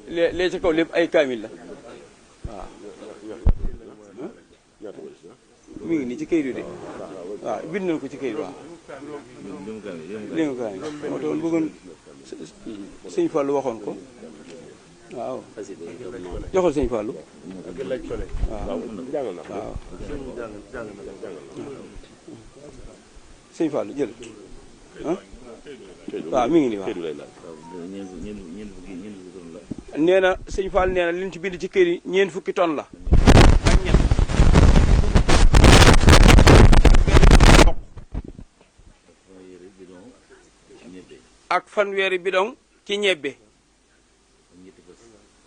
lee ca kaw lépp ay kaamil la waaw mi ngi nii ci këyit de waaw bind nañu ko ci këyit waaw li nga kaamil moo tax bëggoon sëñ Fallou waxoon ko waaw joxal sëñ Fallou waaw waaw sëñ Fallou jël ah waaw mi ngi nii waaw nee na sëñ Fallou nee na li ñu ci bind ci kër yi ñeent fukki tonnes la ak ñett ak fanweeri bidon ci ñebbe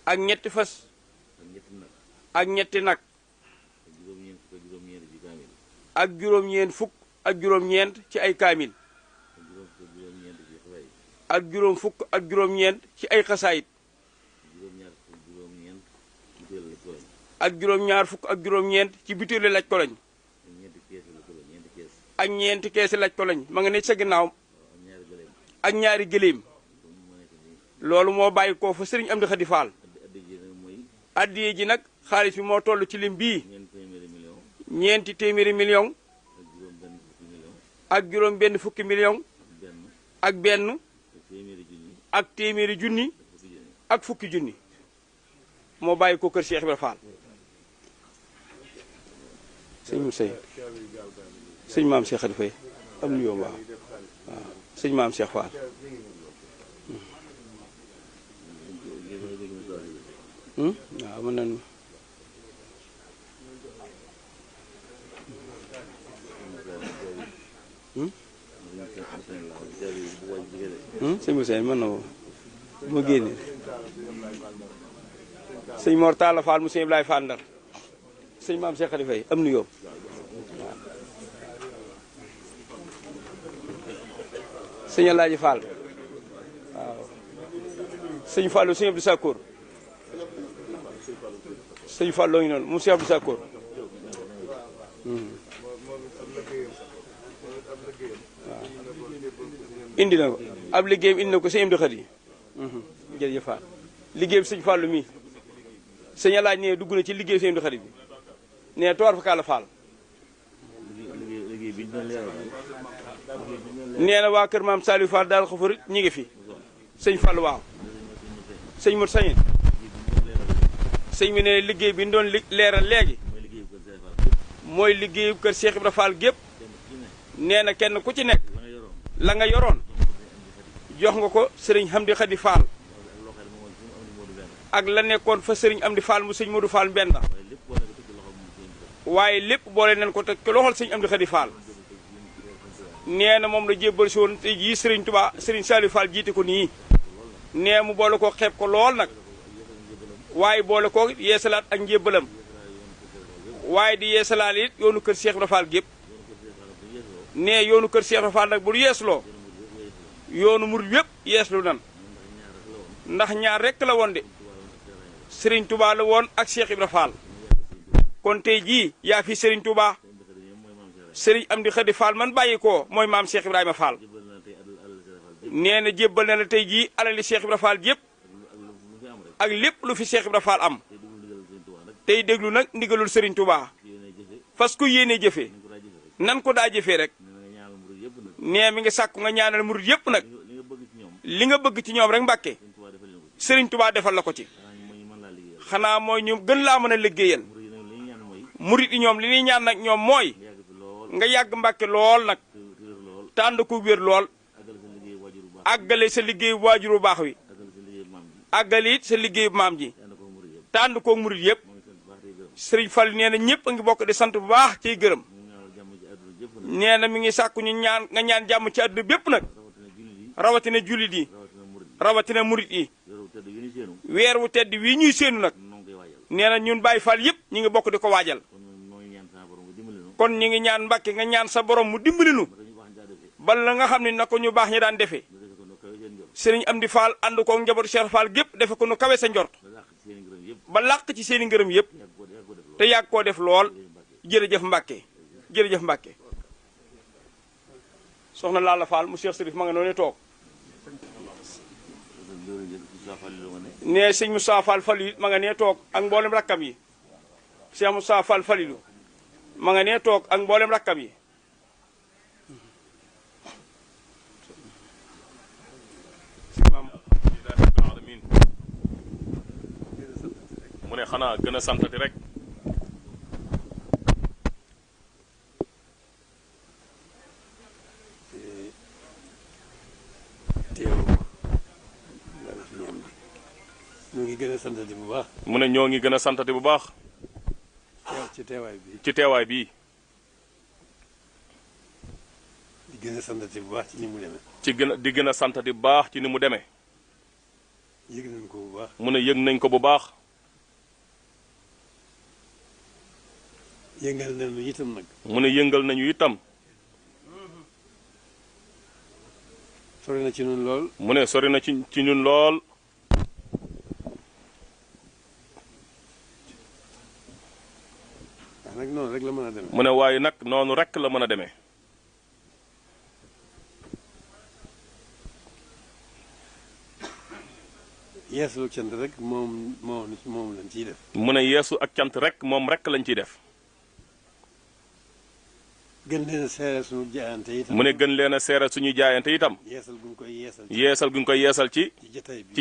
ak ñetti fas ak ñetti nag ak juróom-ñeent fukk ak juróom-ñeent ci ay kaamil ak juróom fukk ak juróom-ñeent ci ay xasaayit ak juróom-ñaar fukk ak juróom-ñeent ci butéeli laj ko lañ ak ñeenti keesi laj ko lañ ma nga ne sa ginnaaw ak ñaari gëléem loolu moo bàyyi koo fa sëriñ Amdi Xadi Faal addiye ji nag xaalis bi moo toll ci lim bii ñeenti téeméeri million ak juróom benn fukki million ak benn ak téeméeri junni ak fukki junni moo bàyyi ko kër Cheikh Ibra Fall sëñ mu sëy sëñ maam Cheikh Xadi Fay am nu yoom waaw waaw sëñ maam Cheikh Fall waaw mën nañu sëñ mu sëy mën na woo bu ma génne sëñ Mor Talla Fall mu sëñ Ibrahima Fall Ndar sëñ maam Cheikh Khady Faye am nu yoom sëñ Alaaji Fall waaw sëñ Fallou sëñ Abdou Sakkour sëñ Fallou ngi noonu mu sëñ Abdou Sakkour indi na ko ab liggéeyam indi na ko sëñ Amdi Xadi jërëjëf Fall liggéeyam sëñ Fallou mi sëñ Alaaji ne dugg na ci liggéey sëñ Amdi Xadi bi ne toor fa kaala Fall nee na waa kër maam Saliou Fall daal xafari ñi ngi fi sëñ Fallou waaw sëñ Mor Sañin sëñ bi ne liggéey bi ñu doon leeral léegi mooy liggéeyu kër Cheikh Ibra Fall gépp nee na kenn ku ci nekk la nga yoroon jox nga ko sëriñ Amdi Xadi Fall ak la nekkoon fa sëriñ Amdi Fall mu sëñ Modou Fall Mbenda waaye lépp boole nañ ko teg ci loxol sëñ Amdi Xadi Fall nee na moom la jébbal si woon te jii sëriñ Touba sëriñ Saliou Fall jiite ko nii nee mu boole ko xeeb ko lool nag waaye boole ko yeesalaat ak njébbalam waaye di yeesalaat it yoonu kër Cheikh Ibra Fall gépp nee yoonu kër Cheikh Ibra Fall nag bu yeesloo yoonu murid yépp yeeslu nan ndax ñaar rekk la woon de sëriñ Touba la woon ak Cheikh Ibra Fall kon tey jii yaa fi sëriñ Touba sëriñ Amdi Xadi Fall man bàyyi ko mooy maam Cheikh Ibrahima Fall nee na jébbal na la tey jii alali Cheikh Ibra Fall yépp ak lépp lu fi Cheikh Ibra Fall am tey déglu nag ndigalul sëriñ Touba fas ko yéene jëfee nan ko daa jëfee rek nee mi ngi sàkku nga ñaanal murid yépp nag li nga bëgg ci ñoom rek Mbàkke sëriñ Touba defal la ko ci xanaa mooy ñu gën laa mën a liggéeyal murid yi ñoom li ñuy ñaan nag ñoom mooy nga yàgg Mbàkke lool nag tànd ko wér lool àggale sa liggéeyu waajur bu baax wi àggale it sa liggéeyu maam ji tànd ko murid yépp sëriñ Fall nee na ñëpp a ngi bokk di sant bu baax ciy gërëm nee na mi ngi sàkku ñu ñaan nga ñaan jàmm ci àdduna bépp nag rawatina jullit yi rawatina murid yi weer wu tedd wii ñuy séenu nag nee na ñun Baay Fall yépp ñu ngi bokk di ko waajal kon ñu ngi ñaan Mbàkke nga ñaan sa borom mu dimbali nu bala nga xam ne na ko ñu baax ñi daan defee sëriñ Amdi Fall ànd ko njabootu Cheikh Fall gépp defe ko nu kawe sa njort ba làq ci seeni ngërëm yépp te yàgg koo def lool jërëjëf Mbàkke jërëjëf Mbàkke soxna Lalla Fall mu Cheikh Sërif ma nga noonu toog nee sëñ Moussa Fall Falilou ma nga nee toog ak mboolem rakkam yi Cheikh Moussa Fall Falilou ma nga nee toog ak mboolem rakkam yi. mu ne xanaa gën a santati rek. ñoo ngi gën a santati bu baax. mu ne ñoo ngi gën a santati bu baax. ci teewaay bi. ci teewaay bii. di gën a santati bu baax ci ni mu demee. di gën a santati bu baax ci ni mu demee. yëg nañ ko bu baax. mu ne yëg nañ ko bu baax. yëngal nañu itam nag. mu ne yëngal nañu itam. sori na ci ñun lool. mu ne sori na ci ñun lool. ndax nag noonu rek la mën a demee. mu ne waaye nag noonu rek la mën a demee. yeesu ak cant rek moom lañ ciy def. mu ne yeesu ak cant rek moom rek lañ ciy def. gën leen a seere suñu jaayante itam. mu ne gën leen a seere suñu jaayante itam. yeesal gu ñu koy yeesal. yeesal gu ñu koy yeesal ci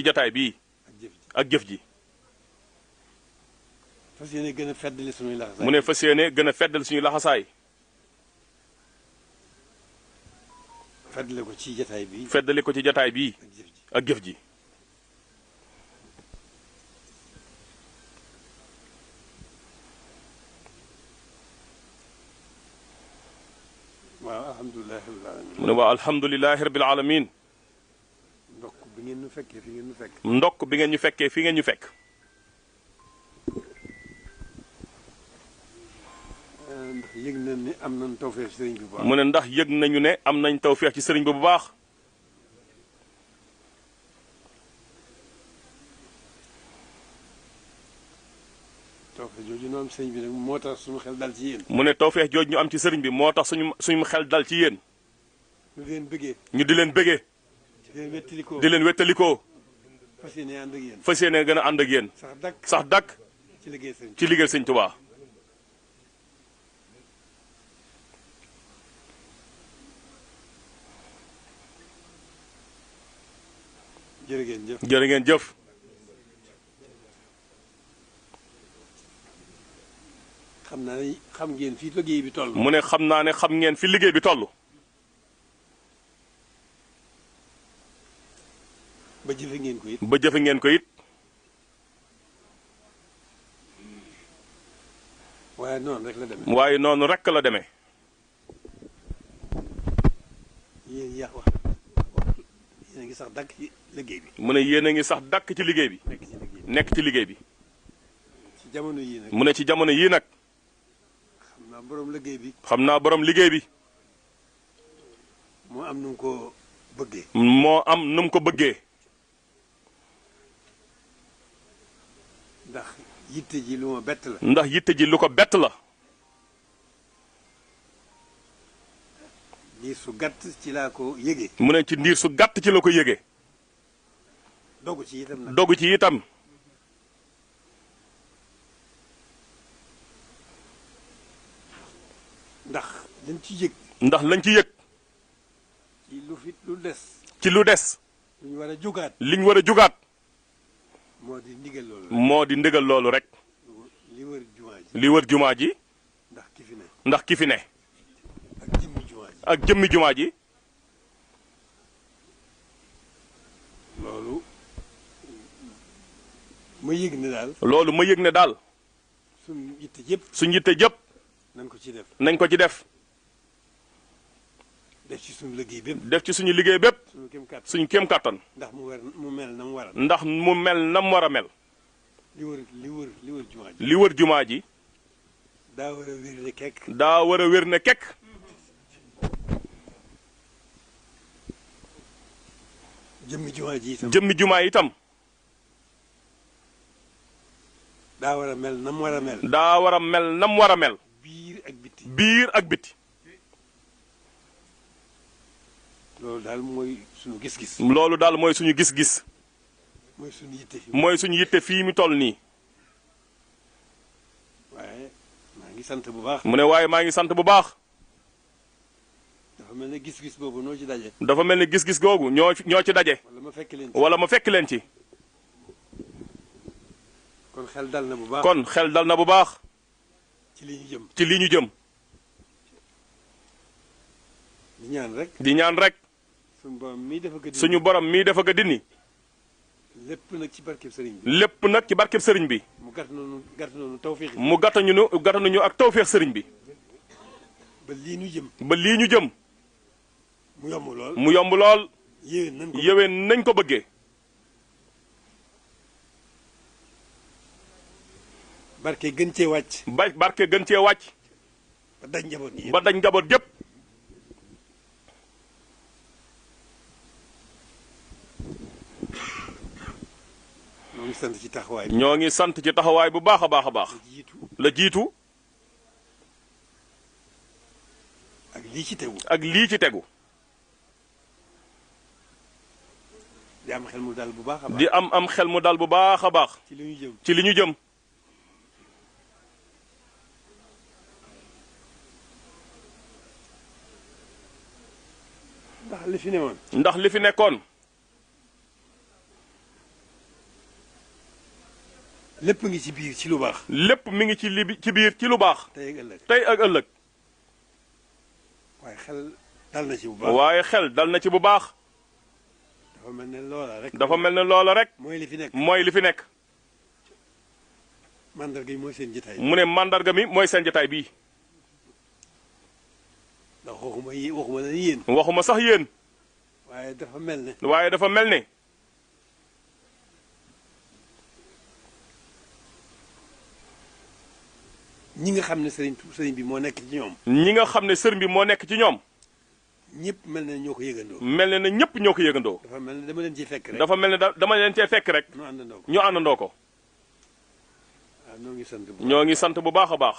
jataay bii ak jëf ji. fas yéene gën a feddali suñuy laxasaay. mu ne fas yéene gën a feddali suñuy laxasaay. feddali ko ci jataay bii. feddali ko ci jataay bii ak jëf ji. waaw alhamdulilah rabbil alamin. mu ne waaw alhamdulilahi rabbil alamin. ndokk bi ngeen ñu fekkee fi ngeen ñu fekk. ndokk bi ngeen ñu fekkee fi ngeen ñu fekk. ndax yëg nañ ni am nañ tawfeex ci sëriñ bi bu baax. mu ne ndax yëg nañu ne am nañ tawfeex ci sëriñ bi bu baax. tawfeex jooju ñu am ci sëriñ bi nag moo tax suñu xel dal ci yéen. mu ne tawfeex jooju ñu am ci sëriñ bi moo tax suñu xel dal ci yéen. ñu di leen bëggee. ñu di leen bëggee. di leen wettalikoo. di leen wettalikoo. fas yéene ànd ak yéen. fas yéene gën a ànd ak yéen. sax dakk ci liggéey sëriñ ci liggéey sëñ Tuubaa. jërë ngeen jëf. jërë ngeen jëf. xam naa ne xam ngeen fi liggéey bi toll. mu ne xam naa ne xam ngeen fi liggéey bi toll. ba jëfe ngeen ko it. ba jëfe ngeen ko it. waaye noonu rek la demee. waaye noonu rek la demee. yéen yaa wax yéen a ngi sax dàkk ci liggéey bi. mu ne yéen a ngi sax dàkk ci liggéey bi. nekk ci liggéey bi. ci jamono yii nag. mu ne ci jamono yii nag. xam naa borom liggéey bi. xam naa borom liggéey bi. moo am nu mu ko bëggee. moo am nu mu ko bëggee. ndax yitte ji lu ma bett la. ndax yitte ji lu ko bett la. ndiir su gàtt ci laa ko yëgee. mu ne ci ndiir su gàtt ci la ko yëgee. dogu ci itam nag. dogu ci itam. ndax lañ ci yëg. ndax lañ ci yëg. ci lu des. ci lu des. lu ñu war a jugaat. liñ war a jugaat. moo di ndigal loolu. moo di ndigal loolu rek. li wër jumaa ji. li wër jumaa ji. ndax ki fi ne. ndax ki fi ne. ak jëmmi jumaa ji. ak jëmmi jumaa ji. loolu ma yëg ne daal. loolu ma yëg ne daal. suñ yitte yëpp. suñ yitte jëpp. nañ ko ci def. nañ ko ci def. def ci suñu liggéey bépp. def ci suñu liggéey bépp. suñu kéem kàttan. suñu kéem kàttan. ndax mu mel na mu war a. ndax mu mel na mu war a mel. li wër jumaa ji. li wër jumaa ji. daa war a wér ne kekk. daa war a wér ne kekk. jëmmi jumaa ji itam. jëmmi jumaa itam. daa war a mel na mu war a mel. daa war a mel na mu war a mel. biir ak biti. biir ak biti. loolu daal mooy suñu gis-gis. loolu daal mooy suñu gis-gis. mooy suñu yitte fi mooy suñu yitte fii mi toll nii. waaye maa ngi sant bu baax. mu ne waaye maa ngi sant bu baax. dafa mel ne gis-gis boobu noo ci daje. dafa mel ni gis-gis googu ñoo ci daje. wala ma fekk leen ci. wala ma fekk leen ci. kon xel dal na bu baax. kon xel dal na bu baax. ci li ñu jëm. ci li ñu jëm. di ñaan rek. di ñaan rek. suñu borom mii dafa gëdd. suñu borom mii dafa ga dindi. lépp nag ci barkeb sëriñ bi. lépp nag ci barkeb sëriñ bi. mu gàtt noonu tawféex yi. mu gàttanuñu ak tawféex sëriñ bi. ba lii ñu jëm. ba lii ñu jëm. mu yomb lool. mu yomb lool. yéwén nañ ko bëggee. barke gën cee wàcc. barke gën cee wàcc. ba daj njaboot yi. ba daj njaboot yépp. ñoo ngi sant ci taxawaay bi. ñoo ngi sant ci taxawaay bu baax a baax a baax. la jiitu. ak lii ci tegu. ak lii ci tegu. di am xel mu dal bu baax a baax. di am xel mu dal bu baax a baax. ci li ñu jëm. ci li ñu jëm. ndax li fi newoon. ndax li fi nekkoon. lépp ngi ci biir ci lu baax. lépp mi ngi ci biir ci lu baax. tey ak ëllëg. tey ak ëllëg. waaye xel dal na ci bu baax. waaye xel dal na ci bu baax. dafa mel ne loola rek. dafa mel ne loola rek. mooy li fi nekk. mooy li fi nekk. mandarga yi mooy seen jotaay. mu ne mandarga mi mooy seen jotaay bii. ndax waxuma la yéen. waxuma sax yéen. waaye dafa mel ne. waaye dafa mel ne. ñi nga xam ne sëriñ bi moo nekk ci ñoom. ñi nga xam ne sëriñ bi moo nekk ci ñoom. ñëpp mel ne ñoo ko yëgandoo. mel ne ñëpp ñoo ko yëgandoo. dafa mel ne dama leen ciy fekk rek. dafa mel ne dama leen cee fekk rek. ñu àndandoo ko. ñu àndandoo ko. waaw ñoo ngi sant bu baax. ñoo ngi sant bu baax a baax.